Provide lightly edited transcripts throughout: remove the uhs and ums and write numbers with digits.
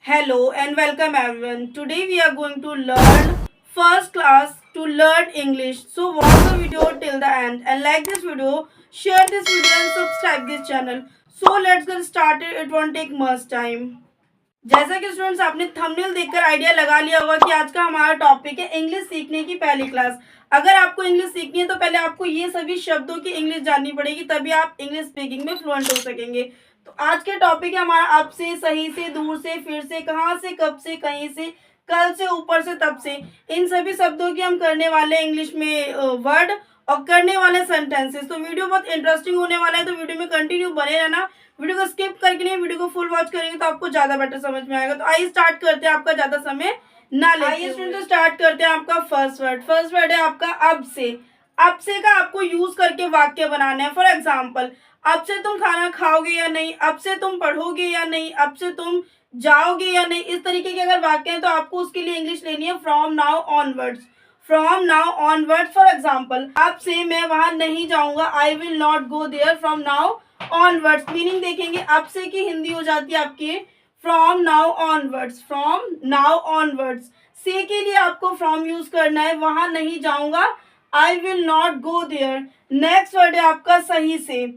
Hello and welcome everyone. Today we are going to learn first class to learn English. So watch the video till the end and like this video, share this video and subscribe this channel. So let's get started. It won't take much time. जैसा कि students आपने thumbnail देखकर idea लगा लिया होगा कि आज का हमारा टॉपिक है इंग्लिश सीखने की पहली क्लास। अगर आपको इंग्लिश सीखनी है तो पहले आपको ये सभी शब्दों की इंग्लिश जाननी पड़ेगी, तभी आप इंग्लिश स्पीकिंग में फ्लुएंट हो सकेंगे। तो आज के टॉपिक है हमारा अब से, सही से, दूर से, फिर से, कहाँ से, कब से, कहीं से, कल से, ऊपर से, तब से। इन सभी शब्दों की हम करने वाले हैं इंग्लिश में वर्ड और करने वाले सेंटेंसेस। तो वीडियो बहुत इंटरेस्टिंग होने वाला है, तो वीडियो में कंटिन्यू बने रहना। वीडियो को स्किप करके नहीं, वीडियो को फुल वॉच करेंगे तो आपको ज्यादा बेटर समझ में आएगा। तो आइए स्टार्ट करते हैं, आपका ज्यादा समय ना ले। आइए स्टूडेंट तो स्टार्ट करते हैं। आपका फर्स्ट वर्ड है आपका अब से। अब से का आपको यूज करके वाक्य बनाना है। फॉर एग्जाम्पल, अब से तुम खाना खाओगे या नहीं, अब से तुम पढ़ोगे या नहीं, अब से तुम जाओगे या नहीं। इस तरीके के अगर वाक्य हैं तो आपको उसके लिए इंग्लिश लेनी है from now onwards. From now onwards for example, अब से मैं वहां नहीं जाऊंगा, I will not go there from now onwards. Meaning देखेंगे अब से की हिंदी हो जाती है आपकी from now onwards. From now onwards से के लिए आपको फ्रॉम यूज करना है, वहां नहीं जाऊंगा, I will not go there. Next word है आपका सही से।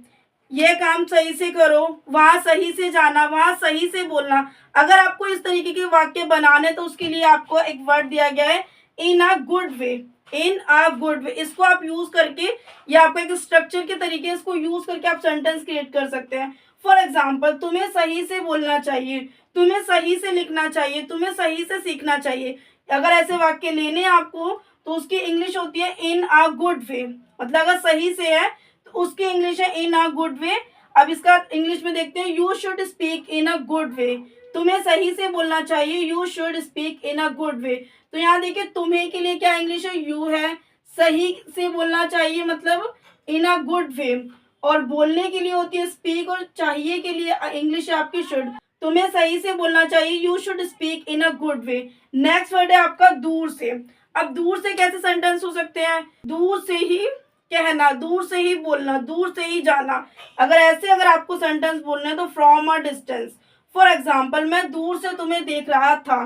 ये काम सही से करो, वहां सही से जाना, वहां सही से बोलना। अगर आपको इस तरीके के वाक्य बनाने तो उसके लिए आपको एक वर्ड दिया गया है इन a good way. In a good way, इसको आप यूज करके या आपको एक स्ट्रक्चर के तरीके इसको यूज करके आप सेंटेंस क्रिएट कर सकते हैं। फॉर एग्जाम्पल, तुम्हें सही से बोलना चाहिए, तुम्हें सही से लिखना चाहिए, तुम्हें सही से सीखना चाहिए। अगर ऐसे वाक्य लेने हैं आपको तो उसकी इंग्लिश होती है इन अ गुड वे। मतलब अगर सही से है तो उसकी इंग्लिश है इन अ गुड वे। अब इसका इंग्लिश में देखते हैं, you should speak in a good way. तुम्हें सही से बोलना चाहिए, you should speak in a good way. तो यहाँ देखिए तुम्हें के लिए क्या इंग्लिश है, यू है। सही से बोलना चाहिए मतलब इन अ गुड वे, और बोलने के लिए होती है स्पीक, और चाहिए के लिए इंग्लिश है आपकी शुड। तुम्हें सही से बोलना चाहिए, you should speak in a good way. Next word है आपका दूर से। अब दूर से कैसे सेंटेंस हो सकते हैं, दूर से ही कहना, दूर से ही बोलना, दूर से ही जाना। अगर ऐसे अगर आपको सेंटेंस बोलना है तो from a distance. For example, मैं दूर से तुम्हें देख रहा था,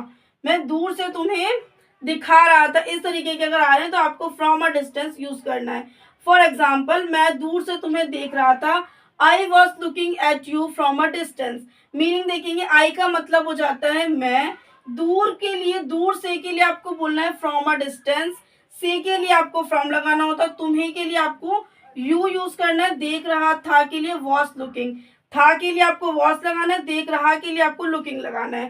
मैं दूर से तुम्हें दिखा रहा था। इस तरीके के अगर आ रहे हैं तो आपको फ्रॉम अ डिस्टेंस यूज करना है। फॉर एग्जाम्पल, मैं दूर से तुम्हें देख रहा था, I was looking at you from a distance. Meaning देखेंगे, आई का मतलब हो जाता है मैं, दूर के लिए, दूर से के लिए आपको बोलना है फ्रॉम अ डिस्टेंस, से के लिए आपको फ्रॉम लगाना होता है, तुम्हें के लिए आपको यू यूज करना है, देख रहा था के लिए वॉज लुकिंग, था के लिए आपको वॉज लगाना है, देख रहा के लिए आपको लुकिंग लगाना है।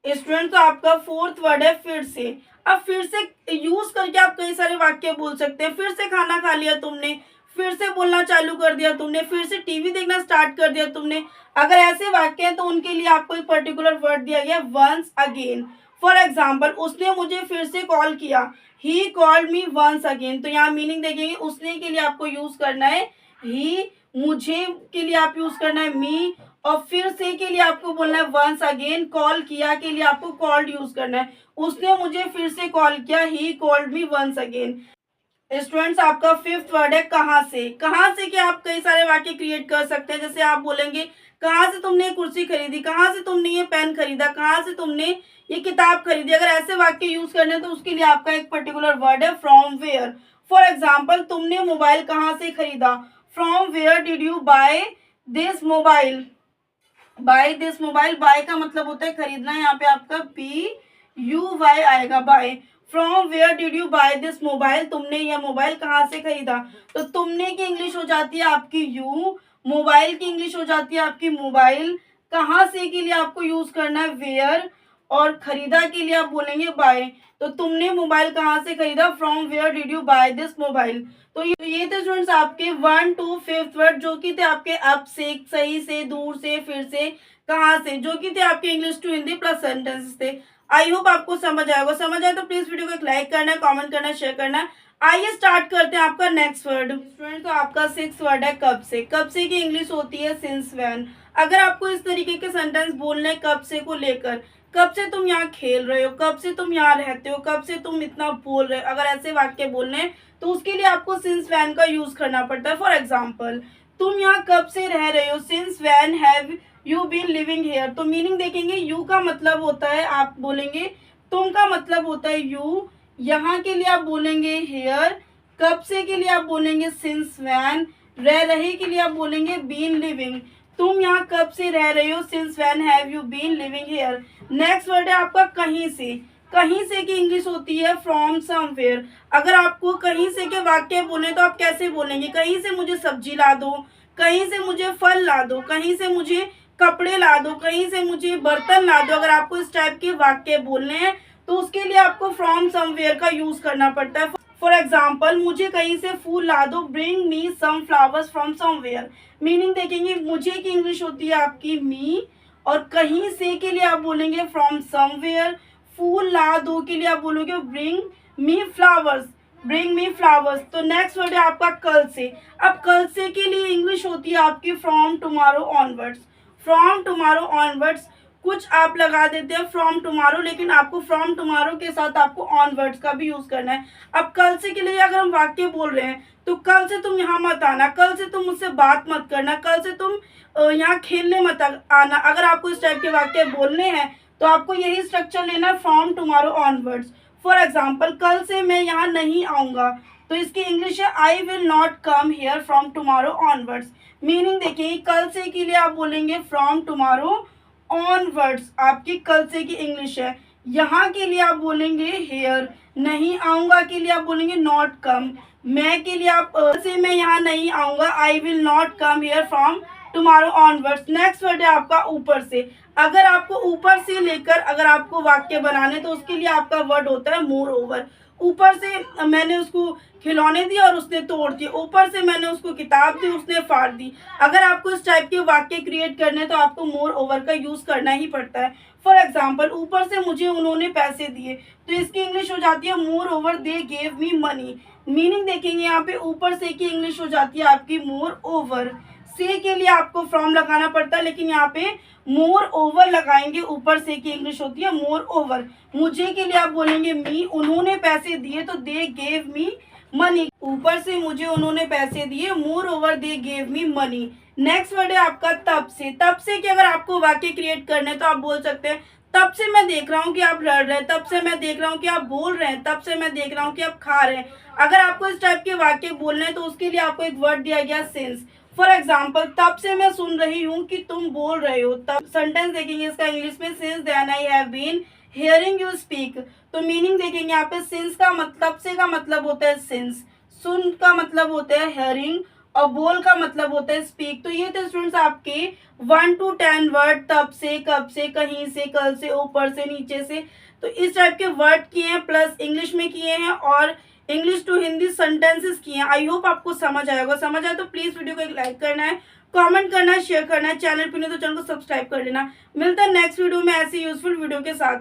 स्टूडेंट, तो आपका फोर्थ वर्ड है फिर से। अब फिर से यूज करके आप कई सारे वाक्य बोल सकते हैं। फिर से खाना खा लिया तुमने, फिर से बोलना चालू कर दिया तुमने, फिर से टीवी देखना स्टार्ट कर दिया तुमने। अगर ऐसे वाक्य हैं तो उनके लिए आपको एक पर्टिकुलर वर्ड दिया गया वंस अगेन। फॉर एग्जाम्पल, उसने मुझे फिर से कॉल किया, he called me once again. तो यहाँ मीनिंग देखेंगे, उसने के लिए आपको यूज करना है ही, मुझे के लिए आप यूज करना है मी, और फिर से के लिए आपको बोलना है वंस अगेन, कॉल किया के लिए आपको कॉल्ड यूज करना है। उसने मुझे फिर से कॉल किया, he called me once again. Students, आपका फिफ्थ वर्ड है कहाँ से। कहाँ से क्या आप कई सारे वाक्य क्रिएट कर सकते हैं। जैसे आप बोलेंगे, कहाँ से तुमने कुर्सी खरीदी, कहाँ से तुमने ये पेन खरीदा, कहाँ से तुमने ये किताब खरीदी। अगर ऐसे वाक्य यूज करने तो उसके लिए आपका एक पर्टिकुलर वर्ड है फ्रॉम वेयर। फॉर एग्जाम्पल, तुमने मोबाइल कहाँ से खरीदा, from where did you buy this mobile. Buy this mobile, buy का मतलब होता है खरीदना, यहाँ पे आपका PUY आएगा, buy. From where did you buy this mobile, तुमने यह मोबाइल कहाँ से खरीदा। तो तुमने की इंग्लिश हो जाती है आपकी यू, मोबाइल की इंग्लिश हो जाती है आपकी मोबाइल, कहाँ से के लिए आपको यूज करना है वेयर, और खरीदा के लिए आप बोलेंगे बाय। तो तुमने मोबाइल कहाँ से खरीदा, from where did you buy this mobile. तो ये थे स्टूडेंट्स आपके 1 to 5th वर्ड, जो कि थे आपके अब से, सही से, दूर से, फिर से, कहाँ से, जो कि थे आपके English to Hindi plus sentences थे। आई होप आपको समझ आएगा। समझ आए तो प्लीज वीडियो को एक लाइक करना है, कमेंट करना है, शेयर करना है। आइए स्टार्ट करते हैं आपका नेक्स्ट वर्ड। स्टूडेंट, तो आपका 6th वर्ड है कब से। कब से की इंग्लिश होती है सिंस व्हेन। अगर आपको इस तरीके के सेंटेंस बोलने कब से को लेकर, कब से तुम यहाँ खेल रहे हो, कब से तुम यहाँ रहते हो, कब से तुम इतना बोल रहे हो, अगर ऐसे वाक्य बोलने हैं तो उसके लिए आपको सिंस व्हेन का यूज करना पड़ता है। फॉर एग्जाम्पल, तुम यहाँ कब से रह रहे हो, since when have you been living here. तो मीनिंग देखेंगे, यू का मतलब होता है, आप बोलेंगे तुम का मतलब होता है यू, यहाँ के लिए आप बोलेंगे हेयर, कब से के लिए आप बोलेंगे सिंस व्हेन, रह रहे के लिए आप बोलेंगे बीन लिविंग। तुम यहाँ कब से रह रहे हो, since when have you been living here. Next word है आपका कहीं से। कहीं से की इंग्लिश होती है फ्रॉम समवेयर। अगर आपको कहीं से के वाक्य बोले तो आप कैसे बोलेंगे, कहीं से मुझे सब्जी ला दो, कहीं से मुझे फल ला दो, कहीं से मुझे कपड़े ला दो, कहीं से मुझे बर्तन ला दो। अगर आपको इस टाइप के वाक्य बोलने हैं तो उसके लिए आपको फ्रॉम समवेयर का यूज करना पड़ता है। फॉर एग्जाम्पल, मुझे कहीं से फूल ला दो, bring me some flowers from somewhere. Meaning देखेंगे, मुझे की इंग्लिश होती है आपकी मी, और कहीं से के लिए आप बोलेंगे फ्रॉम समवेयर। फूल ला दो के लिए आप बोलोगे bring me flowers, bring me flowers. तो नेक्स्ट वर्ड है आपका कल से। अब कल से के लिए इंग्लिश होती है आपकी from tomorrow onwards. From tomorrow onwards, कुछ आप लगा देते हैं फ्रॉम टुमारो, लेकिन आपको फ्रॉम टुमारो के साथ आपको ऑनवर्ड्स का भी यूज करना है। अब कल से के लिए अगर हम वाक्य बोल रहे हैं तो कल से तुम यहाँ मत आना, कल से तुम मुझसे बात मत करना, कल से तुम यहाँ खेलने मत आना। अगर आपको इस टाइप के वाक्य बोलने हैं तो आपको यही स्ट्रक्चर लेना है, from tomorrow onwards. For example, कल से मैं यहाँ नहीं आऊँगा, तो इसकी इंग्लिश है आई will not come here from tomorrow onwards. Meaning देखिए, कल से के लिए आप बोलेंगे फ्रॉम टुमारो ऑनवर्ड्स, आपकी कल से की इंग्लिश है। यहाँ के लिए आप बोलेंगे हेयर, नहीं आऊँगा के लिए आप बोलेंगे नॉट कम, मैं के लिए आप से मैं यहाँ नहीं आऊँगा, आई will not come here from tomorrow onwards. Next word है आपका ऊपर से। अगर आपको ऊपर से लेकर अगर आपको वाक्य बनाने तो उसके लिए आपका वर्ड होता है मोर ओवर। ऊपर से मैंने उसको खिलौने दिए और उसने तोड़ दिए, ऊपर से मैंने उसको किताब दी उसने फाड़ दी। अगर आपको इस टाइप के वाक्य क्रिएट करने तो आपको मोर ओवर का यूज करना ही पड़ता है। फॉर एग्जाम्पल, ऊपर से मुझे उन्होंने पैसे दिए, तो इसकी इंग्लिश हो जाती है more over they gave me money. Meaning देखेंगे, यहाँ पे ऊपर से की इंग्लिश हो जाती है आपकी मोर ओवर। से के लिए आपको फ्रॉम लगाना पड़ता है, लेकिन यहाँ पे मोर ओवर लगाएंगे, ऊपर से की इंग्लिश होती है मोर ओवर। मुझे के लिए आप बोलेंगे मी, उन्होंने पैसे दिए तो दे गेव मी मनी, ऊपर से मुझे उन्होंने पैसे दिए, more over they gave me money. Next word है आपका तब से। तब से कि अगर आपको वाक्य क्रिएट करने तो आप बोल सकते हैं तब से मैं देख रहा हूँ कि आप लड़ रहे हैं, तब से मैं देख रहा हूँ कि आप बोल रहे हैं, तब से मैं देख रहा हूँ कि आप खा रहे हैं। अगर आपको इस टाइप के वाक्य बोलने हैं तो उसके लिए आपको एक वर्ड दिया गया सिंस। फॉर एग्जाम्पल, तब से मैं सुन रही हूँ कि तुम बोल रहे हो। तब सेंटेंस देखेंगे इसका इंग्लिश में, since then I have been hearing you speak. तो मीनिंग देखेंगे यहाँ पे, सिंस का मतलब से का मतलब होता है सिंस, सुन का मतलब होता है हेयरिंग, और बोल का मतलब होता है स्पीक। तो ये थे स्टूडेंट्स आपके 1 to 10 वर्ड, तब से, कब से, कहीं से, कल से, ऊपर से, नीचे से। तो इस टाइप के वर्ड किए हैं, प्लस इंग्लिश में किए हैं और इंग्लिश टू हिंदी सेंटेंसेस किए हैं। आई होप आपको समझ आया होगा। समझ आया तो प्लीज वीडियो को एक लाइक करना है, कमेंट करना है, शेयर करना है, चैनल पर नहीं तो चैनल को सब्सक्राइब कर लेना। मिलता है नेक्स्ट वीडियो में ऐसी यूजफुल वीडियो के साथ।